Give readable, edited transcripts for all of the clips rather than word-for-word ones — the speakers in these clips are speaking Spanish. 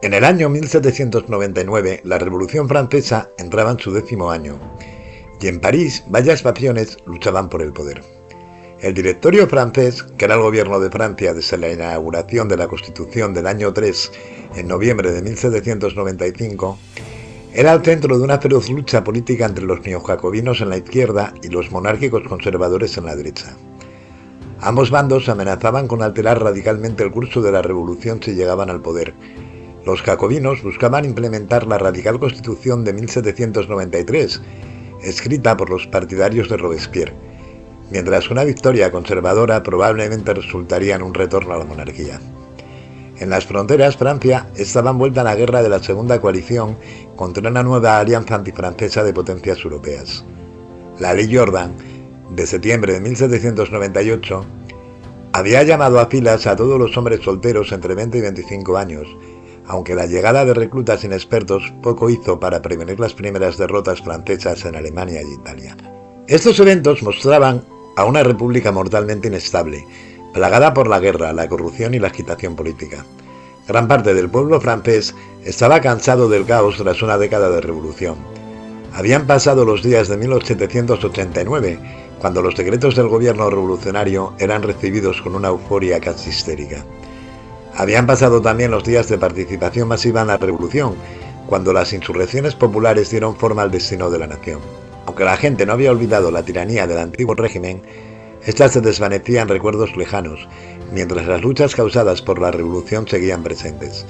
En el año 1799, la Revolución Francesa entraba en su 10º año, y en París varias facciones luchaban por el poder. El Directorio francés, que era el gobierno de Francia desde la inauguración de la Constitución del año 3 en noviembre de 1795, era el centro de una feroz lucha política entre los neojacobinos en la izquierda y los monárquicos conservadores en la derecha. Ambos bandos amenazaban con alterar radicalmente el curso de la revolución si llegaban al poder. Los jacobinos buscaban implementar la radical Constitución de 1793, escrita por los partidarios de Robespierre, mientras una victoria conservadora probablemente resultaría en un retorno a la monarquía. En las fronteras, Francia estaba envuelta en la guerra de la Segunda Coalición contra una nueva alianza antifrancesa de potencias europeas. La Ley Jordan, de septiembre de 1798, había llamado a filas a todos los hombres solteros entre 20 y 25 años, aunque la llegada de reclutas inexpertos poco hizo para prevenir las primeras derrotas francesas en Alemania y Italia. Estos eventos mostraban a una república mortalmente inestable, plagada por la guerra, la corrupción y la agitación política. Gran parte del pueblo francés estaba cansado del caos tras una década de revolución. Habían pasado los días de 1789, cuando los decretos del gobierno revolucionario eran recibidos con una euforia casi histérica. Habían pasado también los días de participación masiva en la revolución, cuando las insurrecciones populares dieron forma al destino de la nación. Aunque la gente no había olvidado la tiranía del antiguo régimen, esta se desvanecía en recuerdos lejanos, mientras las luchas causadas por la revolución seguían presentes.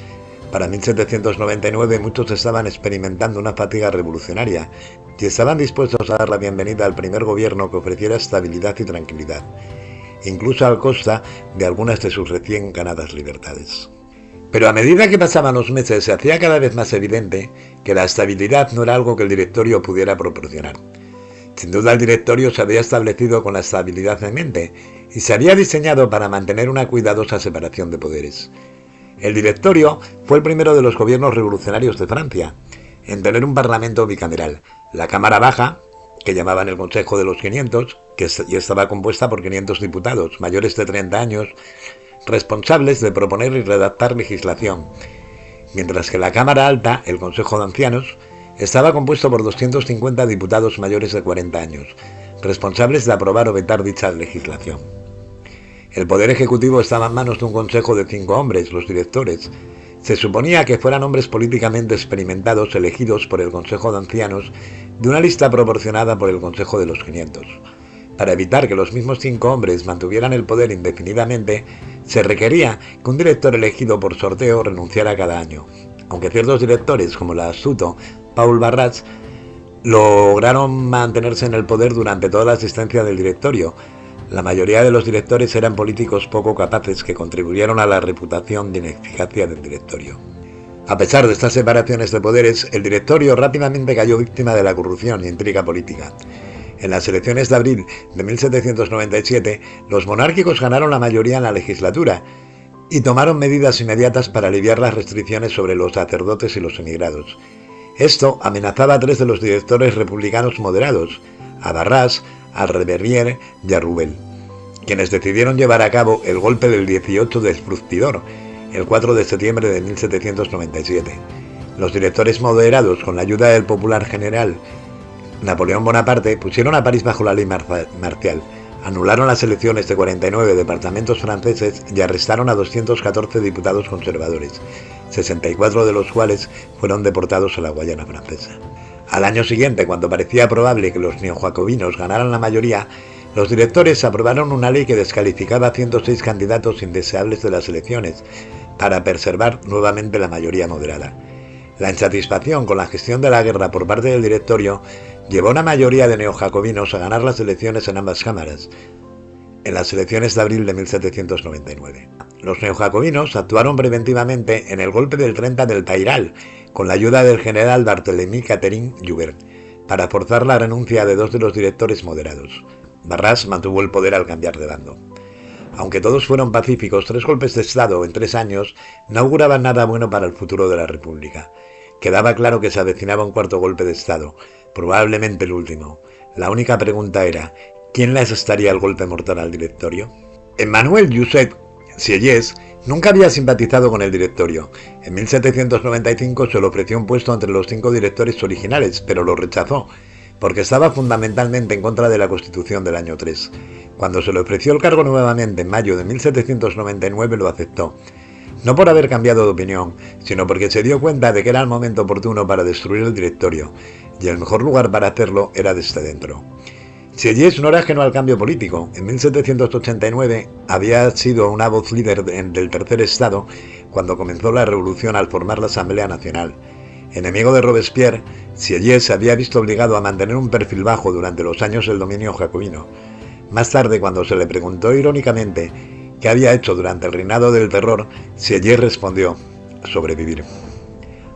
Para 1799 muchos estaban experimentando una fatiga revolucionaria y estaban dispuestos a dar la bienvenida al primer gobierno que ofreciera estabilidad y tranquilidad, incluso a costa de algunas de sus recién ganadas libertades. Pero a medida que pasaban los meses se hacía cada vez más evidente que la estabilidad no era algo que el directorio pudiera proporcionar. Sin duda el directorio se había establecido con la estabilidad en mente y se había diseñado para mantener una cuidadosa separación de poderes. El directorio fue el primero de los gobiernos revolucionarios de Francia en tener un parlamento bicameral, la Cámara Baja, que llamaban el Consejo de los 500, que ya estaba compuesta por 500 diputados mayores de 30 años, responsables de proponer y redactar legislación, mientras que la Cámara Alta, el Consejo de Ancianos, estaba compuesto por 250 diputados mayores de 40 años, responsables de aprobar o vetar dicha legislación. El poder ejecutivo estaba en manos de un consejo de 5 hombres, los directores. Se suponía que fueran hombres políticamente experimentados elegidos por el Consejo de Ancianos de una lista proporcionada por el Consejo de los 500. Para evitar que los mismos 5 hombres mantuvieran el poder indefinidamente, se requería que un director elegido por sorteo renunciara cada año, aunque ciertos directores, como el astuto Paul Barras, lograron mantenerse en el poder durante toda la existencia del directorio. La mayoría de los directores eran políticos poco capaces que contribuyeron a la reputación de ineficacia del directorio. A pesar de estas separaciones de poderes, el directorio rápidamente cayó víctima de la corrupción y intriga política. En las elecciones de abril de 1797, los monárquicos ganaron la mayoría en la legislatura y tomaron medidas inmediatas para aliviar las restricciones sobre los sacerdotes y los emigrados. Esto amenazaba a 3 de los directores republicanos moderados, a Barras, a Reverrier y a Roubel, quienes decidieron llevar a cabo el golpe del 18 de Fructidor, el 4 de septiembre de 1797. Los directores moderados, con la ayuda del popular general Napoleón Bonaparte, pusieron a París bajo la ley marcial, anularon las elecciones de 49 departamentos franceses y arrestaron a 214 diputados conservadores, 64 de los cuales fueron deportados a la Guayana francesa. Al año siguiente, cuando parecía probable que los neojacobinos ganaran la mayoría, los directores aprobaron una ley que descalificaba a 106 candidatos indeseables de las elecciones para preservar nuevamente la mayoría moderada. La insatisfacción con la gestión de la guerra por parte del directorio llevó a una mayoría de neojacobinos a ganar las elecciones en ambas cámaras, en las elecciones de abril de 1799. Los neojacobinos actuaron preventivamente en el golpe del 30 del Tairal, con la ayuda del general Barthélemy Catherine Joubert, para forzar la renuncia de 2 de los directores moderados. Barras mantuvo el poder al cambiar de bando. Aunque todos fueron pacíficos, 3 golpes de Estado en 3 años no auguraban nada bueno para el futuro de la República. Quedaba claro que se avecinaba un 4º golpe de Estado, probablemente el último. La única pregunta era, ¿quién le asestaría el golpe mortal al directorio? Emmanuel Joseph Sieyès nunca había simpatizado con el directorio. En 1795 se le ofreció un puesto entre los 5 directores originales, pero lo rechazó, porque estaba fundamentalmente en contra de la Constitución del año 3. Cuando se le ofreció el cargo nuevamente en mayo de 1799 lo aceptó. No por haber cambiado de opinión, sino porque se dio cuenta de que era el momento oportuno para destruir el directorio, y el mejor lugar para hacerlo era desde dentro. Sieyès no era ajeno al cambio político. En 1789 había sido una voz líder del Tercer Estado cuando comenzó la revolución al formar la Asamblea Nacional. Enemigo de Robespierre, Sieyès se había visto obligado a mantener un perfil bajo durante los años del dominio jacobino. Más tarde, cuando se le preguntó irónicamente qué había hecho durante el reinado del terror, Sieyès respondió: sobrevivir.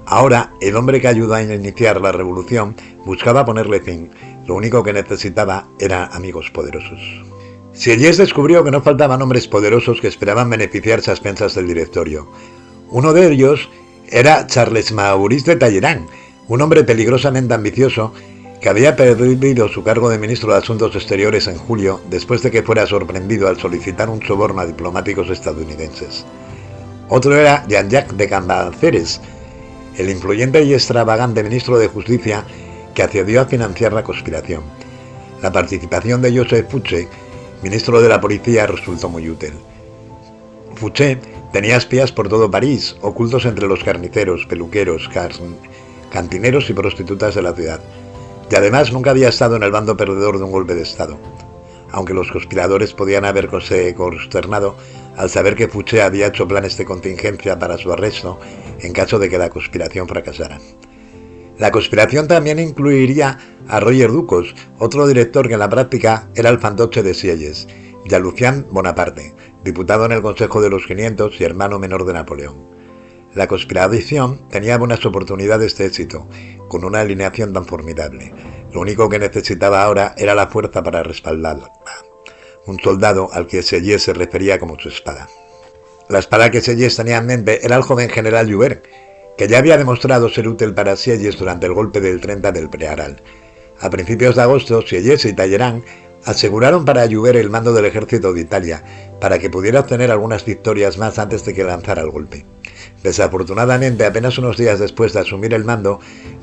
Ahora, el hombre que ayudó a iniciar la revolución buscaba ponerle fin. Lo único que necesitaba eran amigos poderosos. Sieyès descubrió que no faltaban hombres poderosos que esperaban beneficiarse a expensas del directorio. Uno de ellos era Charles Maurice de Talleyrand, un hombre peligrosamente ambicioso que había perdido su cargo de ministro de Asuntos Exteriores en julio después de que fuera sorprendido al solicitar un soborno a diplomáticos estadounidenses. Otro era Jean-Jacques de Cambacérès, el influyente y extravagante ministro de Justicia que accedió a financiar la conspiración. La participación de Joseph Fouché, ministro de la Policía, resultó muy útil. Fouché tenía espías por todo París, ocultos entre los carniceros, peluqueros, cantineros y prostitutas de la ciudad, y además nunca había estado en el bando perdedor de un golpe de Estado, aunque los conspiradores podían haberse consternado al saber que Fouché había hecho planes de contingencia para su arresto en caso de que la conspiración fracasara. La conspiración también incluiría a Roger Ducos, otro director que en la práctica era el fantoche de Sieyès, y a Lucien Bonaparte, diputado en el Consejo de los 500 y hermano menor de Napoleón. La conspiración tenía buenas oportunidades de éxito, con una alineación tan formidable. Lo único que necesitaba ahora era la fuerza para respaldarla. Un soldado al que Sieyès se refería como su espada. La espada que Sieyès tenía en mente era el joven general Joubert, que ya había demostrado ser útil para Sieyès durante el golpe del 30 del Prearal. A principios de agosto, Sieyès y Talleyrand aseguraron para Joubert el mando del ejército de Italia, para que pudiera obtener algunas victorias más antes de que lanzara el golpe. Desafortunadamente, apenas unos días después de asumir el mando,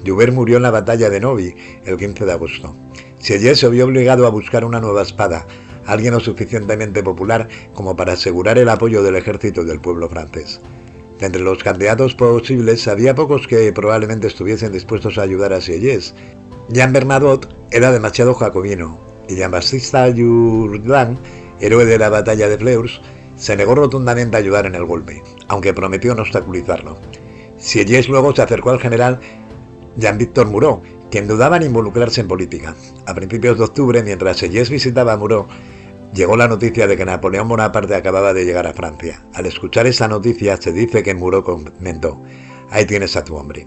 Joubert murió en la batalla de Novi, el 15 de agosto. Sieyès se vio obligado a buscar una nueva espada, alguien lo suficientemente popular como para asegurar el apoyo del ejército y del pueblo francés. De entre los candidatos posibles había pocos que probablemente estuviesen dispuestos a ayudar a Sieyès. Jean Bernadotte era demasiado jacobino, y Jean-Baptiste Jourdan, héroe de la batalla de Fleurs, se negó rotundamente a ayudar en el golpe, aunque prometió no obstaculizarlo. Sieyès luego se acercó al general Jean-Victor Moreau, quien dudaba en involucrarse en política. A principios de octubre, mientras Sieyès visitaba a Moreau, llegó la noticia de que Napoleón Bonaparte acababa de llegar a Francia. Al escuchar esa noticia, se dice que Moreau comentó: «Ahí tienes a tu hombre».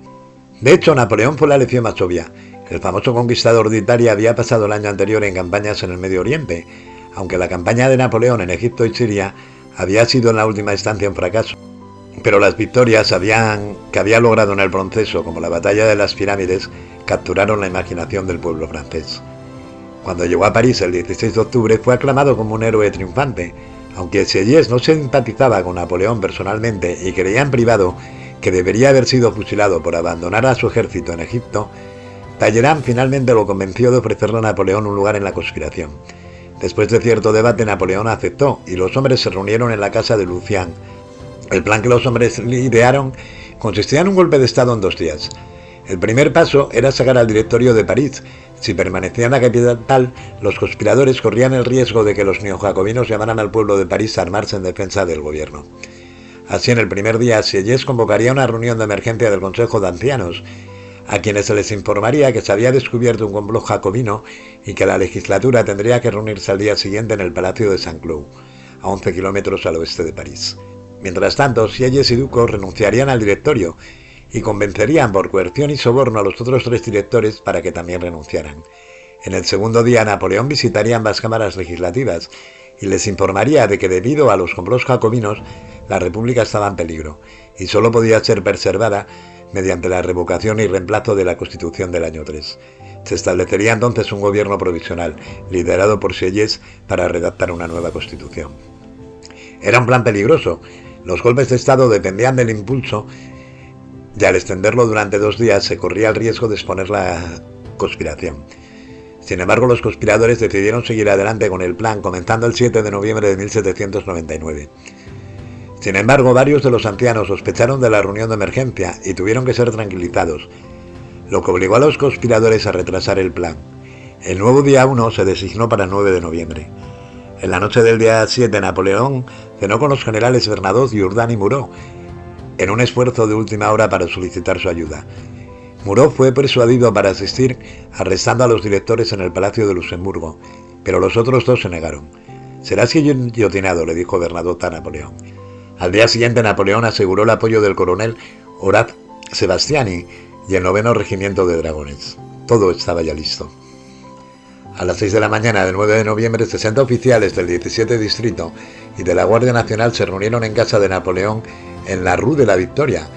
De hecho, Napoleón fue la lección más obvia. El famoso conquistador de Italia había pasado el año anterior en campañas en el Medio Oriente, aunque la campaña de Napoleón en Egipto y Siria había sido en la última instancia un fracaso. Pero las victorias que había logrado en el proceso, como la batalla de las pirámides, capturaron la imaginación del pueblo francés. Cuando llegó a París el 16 de octubre fue aclamado como un héroe triunfante, aunque Sieyès no simpatizaba con Napoleón personalmente y creía en privado que debería haber sido fusilado por abandonar a su ejército en Egipto. Talleyrand finalmente lo convenció de ofrecerle a Napoleón un lugar en la conspiración. Después de cierto debate, Napoleón aceptó y los hombres se reunieron en la casa de Lucien. El plan que los hombres idearon consistía en un golpe de Estado en 2 días. El primer paso era sacar al directorio de París. Si permanecía en la capital, los conspiradores corrían el riesgo de que los neojacobinos llamaran al pueblo de París a armarse en defensa del gobierno. Así, en el primer día, Sieyès convocaría una reunión de emergencia del Consejo de Ancianos, a quienes se les informaría que se había descubierto un complot jacobino y que la legislatura tendría que reunirse al día siguiente en el Palacio de Saint-Cloud, a 11 kilómetros al oeste de París. Mientras tanto, Sieyès y Ducos renunciarían al directorio y convencerían por coerción y soborno a los otros 3 directores para que también renunciaran. En el segundo día, Napoleón visitaría ambas cámaras legislativas y les informaría de que debido a los complots jacobinos, la república estaba en peligro y solo podía ser preservada mediante la revocación y reemplazo de la Constitución del año 3. Se establecería entonces un gobierno provisional, liderado por Sieyès, para redactar una nueva Constitución. Era un plan peligroso. Los golpes de Estado dependían del impulso y al extenderlo durante 2 días se corría el riesgo de exponer la conspiración. Sin embargo, los conspiradores decidieron seguir adelante con el plan, comenzando el 7 de noviembre de 1799. Sin embargo, varios de los ancianos sospecharon de la reunión de emergencia y tuvieron que ser tranquilizados, lo que obligó a los conspiradores a retrasar el plan. El nuevo día 1 se designó para el 9 de noviembre. En la noche del día 7, Napoleón cenó con los generales Bernadotte, Jourdan y Moreau, en un esfuerzo de última hora para solicitar su ayuda. Moreau fue persuadido para asistir, arrestando a los directores en el Palacio de Luxemburgo, pero los otros 2 se negaron. «Serás guillotinado», le dijo Bernadotte a Napoleón. Al día siguiente, Napoleón aseguró el apoyo del coronel Horace Sebastiani y el 9º Regimiento de Dragones. Todo estaba ya listo. A las 6 de la mañana del 9 de noviembre, 60 oficiales del 17 Distrito y de la Guardia Nacional se reunieron en casa de Napoleón en la Rue de la Victoria.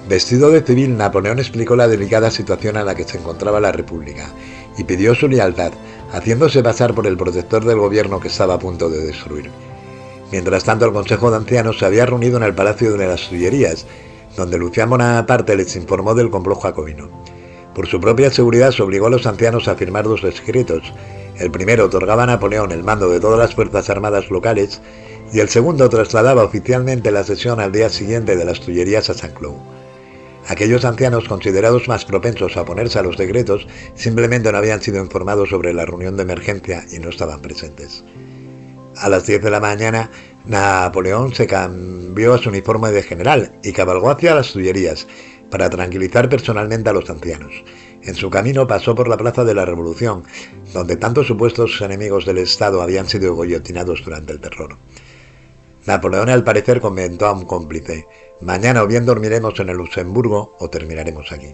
Vestido de civil, Napoleón explicó la delicada situación en la que se encontraba la República y pidió su lealtad, haciéndose pasar por el protector del gobierno que estaba a punto de destruir. Mientras tanto, el Consejo de Ancianos se había reunido en el Palacio de las Tullerías, donde Lucián Bonaparte les informó del complot jacobino. Por su propia seguridad se obligó a los ancianos a firmar 2 decretos. El primero otorgaba a Napoleón el mando de todas las fuerzas armadas locales y el segundo trasladaba oficialmente la sesión al día siguiente de las Tullerías a Saint-Cloud. Aquellos ancianos considerados más propensos a oponerse a los decretos simplemente no habían sido informados sobre la reunión de emergencia y no estaban presentes. A las 10 de la mañana, Napoleón se cambió a su uniforme de general y cabalgó hacia las Tullerías para tranquilizar personalmente a los ancianos. En su camino pasó por la Plaza de la Revolución, donde tantos supuestos enemigos del Estado habían sido guillotinados durante el terror. Napoleón, al parecer, comentó a un cómplice: «Mañana o bien dormiremos en el Luxemburgo o terminaremos aquí».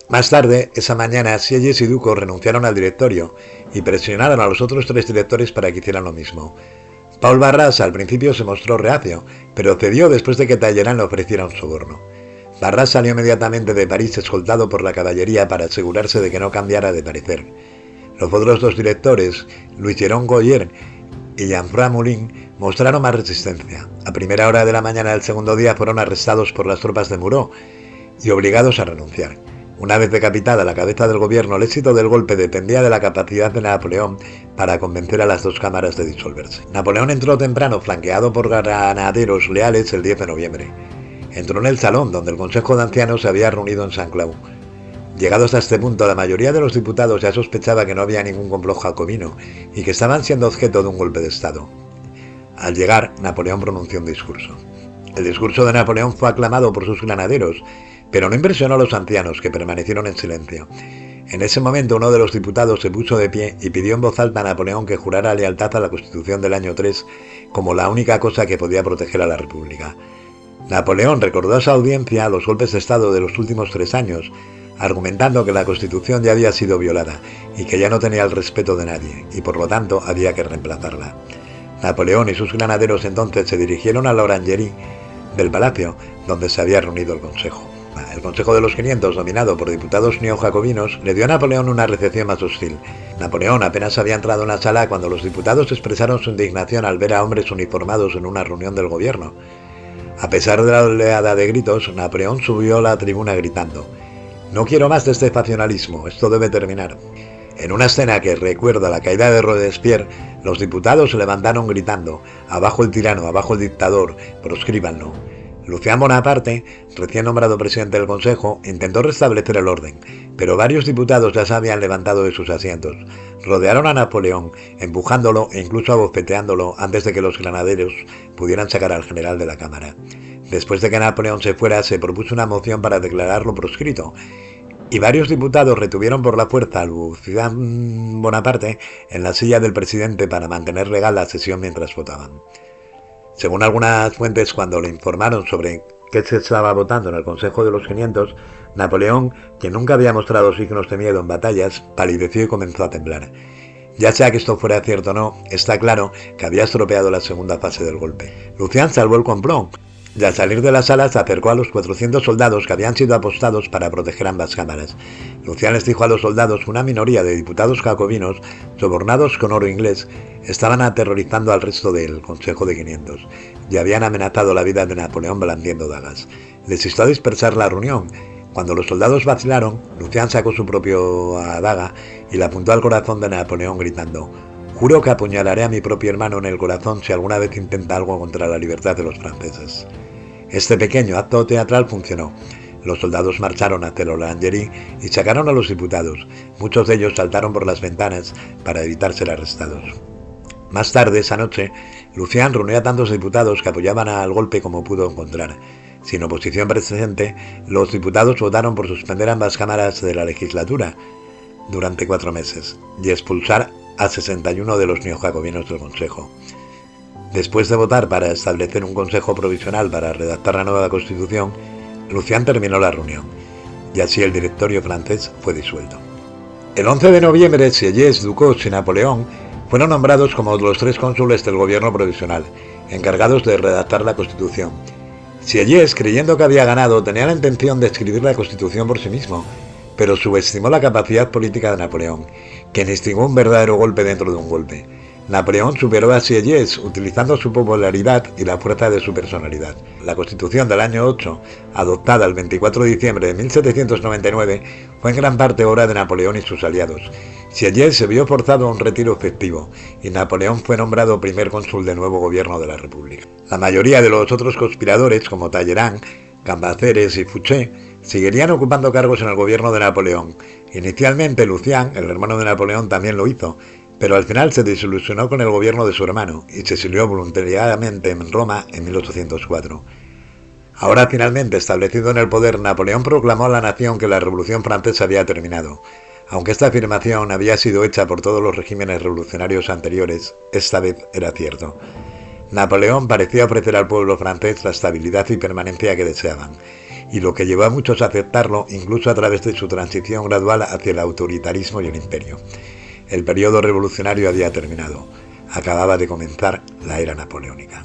Más tarde, esa mañana, Sieyes y Ducos renunciaron al directorio y presionaron a los otros 3 directores para que hicieran lo mismo. Paul Barras al principio se mostró reacio, pero cedió después de que Talleyrand le ofreciera un soborno. Barras salió inmediatamente de París escoltado por la caballería para asegurarse de que no cambiara de parecer. Los otros 2 directores, Louis-Jérôme Goyer y Jean-François Moulin, mostraron más resistencia. A primera hora de la mañana del segundo día fueron arrestados por las tropas de Moreau y obligados a renunciar. Una vez decapitada la cabeza del gobierno, el éxito del golpe dependía de la capacidad de Napoleón para convencer a las 2 cámaras de disolverse. Napoleón entró temprano, flanqueado por granaderos leales, el 10 de noviembre. Entró en el salón donde el Consejo de Ancianos se había reunido en Saint-Cloud. Llegados a este punto, la mayoría de los diputados ya sospechaba que no había ningún complot jacobino y que estaban siendo objeto de un golpe de Estado. Al llegar, Napoleón pronunció un discurso. El discurso de Napoleón fue aclamado por sus granaderos, pero no impresionó a los ancianos, que permanecieron en silencio. En ese momento, uno de los diputados se puso de pie y pidió en voz alta a Napoleón que jurara lealtad a la Constitución del año 3 como la única cosa que podía proteger a la República. Napoleón recordó a esa audiencia los golpes de Estado de los últimos 3 años, argumentando que la Constitución ya había sido violada y que ya no tenía el respeto de nadie, y por lo tanto había que reemplazarla. Napoleón y sus granaderos entonces se dirigieron a la orangerie del palacio, donde se había reunido el Consejo. El Consejo de los 500, dominado por diputados neojacobinos, le dio a Napoleón una recepción más hostil. Napoleón apenas había entrado en la sala cuando los diputados expresaron su indignación al ver a hombres uniformados en una reunión del gobierno. A pesar de la oleada de gritos, Napoleón subió a la tribuna gritando: «No quiero más de este faccionalismo, esto debe terminar». En una escena que recuerda la caída de Robespierre, los diputados se levantaron gritando: «Abajo el tirano, abajo el dictador, proscríbanlo». Lucián Bonaparte, recién nombrado presidente del Consejo, intentó restablecer el orden, pero varios diputados ya se habían levantado de sus asientos. Rodearon a Napoleón, empujándolo e incluso abofeteándolo antes de que los granaderos pudieran sacar al general de la Cámara. Después de que Napoleón se fuera, se propuso una moción para declararlo proscrito, y varios diputados retuvieron por la fuerza a Lucián Bonaparte en la silla del presidente para mantener legal la sesión mientras votaban. Según algunas fuentes, cuando le informaron sobre qué se estaba votando en el Consejo de los 500, Napoleón, quien nunca había mostrado signos de miedo en batallas, palideció y comenzó a temblar. Ya sea que esto fuera cierto o no, está claro que había estropeado la segunda fase del golpe. Lucián salvó el complot Y al salir de la sala se acercó a los 400 soldados que habían sido apostados para proteger ambas cámaras. Lucián les dijo a los soldados que una minoría de diputados jacobinos, sobornados con oro inglés, estaban aterrorizando al resto del Consejo de 500 y habían amenazado la vida de Napoleón blandiendo dagas. Les instó a dispersar la reunión. Cuando los soldados vacilaron, Lucián sacó su propia daga y la apuntó al corazón de Napoleón gritando: «Juro que apuñalaré a mi propio hermano en el corazón si alguna vez intenta algo contra la libertad de los franceses». Este pequeño acto teatral funcionó. Los soldados marcharon hacia la Orangerie y sacaron a los diputados. Muchos de ellos saltaron por las ventanas para evitar ser arrestados. Más tarde, esa noche, Lucián reunió a tantos diputados que apoyaban al golpe como pudo encontrar. Sin oposición presente, los diputados votaron por suspender ambas cámaras de la legislatura durante 4 meses y expulsar a 61 de los neojacobinos del Consejo. Después de votar para establecer un consejo provisional para redactar la nueva Constitución, Lucián terminó la reunión, y así el directorio francés fue disuelto. El 11 de noviembre, Sieyès, Ducos y Napoleón fueron nombrados como los 3 cónsules del gobierno provisional, encargados de redactar la Constitución. Sieyès, creyendo que había ganado, tenía la intención de escribir la Constitución por sí mismo, pero subestimó la capacidad política de Napoleón, quien instigó un verdadero golpe dentro de un golpe. Napoleón superó a Sieyès utilizando su popularidad y la fuerza de su personalidad. La Constitución del año 8, adoptada el 24 de diciembre de 1799, fue en gran parte obra de Napoleón y sus aliados. Sieyès se vio forzado a un retiro efectivo y Napoleón fue nombrado primer cónsul del nuevo gobierno de la República. La mayoría de los otros conspiradores, como Talleyrand, Cambaceres y Fouché, seguirían ocupando cargos en el gobierno de Napoleón. Inicialmente Lucián, el hermano de Napoleón, también lo hizo, pero al final se desilusionó con el gobierno de su hermano y se exilió voluntariamente en Roma en 1804. Ahora finalmente establecido en el poder, Napoleón proclamó a la nación que la Revolución Francesa había terminado. Aunque esta afirmación había sido hecha por todos los regímenes revolucionarios anteriores, esta vez era cierto. Napoleón parecía ofrecer al pueblo francés la estabilidad y permanencia que deseaban, y lo que llevó a muchos a aceptarlo, incluso a través de su transición gradual hacia el autoritarismo y el imperio. El periodo revolucionario había terminado. Acababa de comenzar la era napoleónica.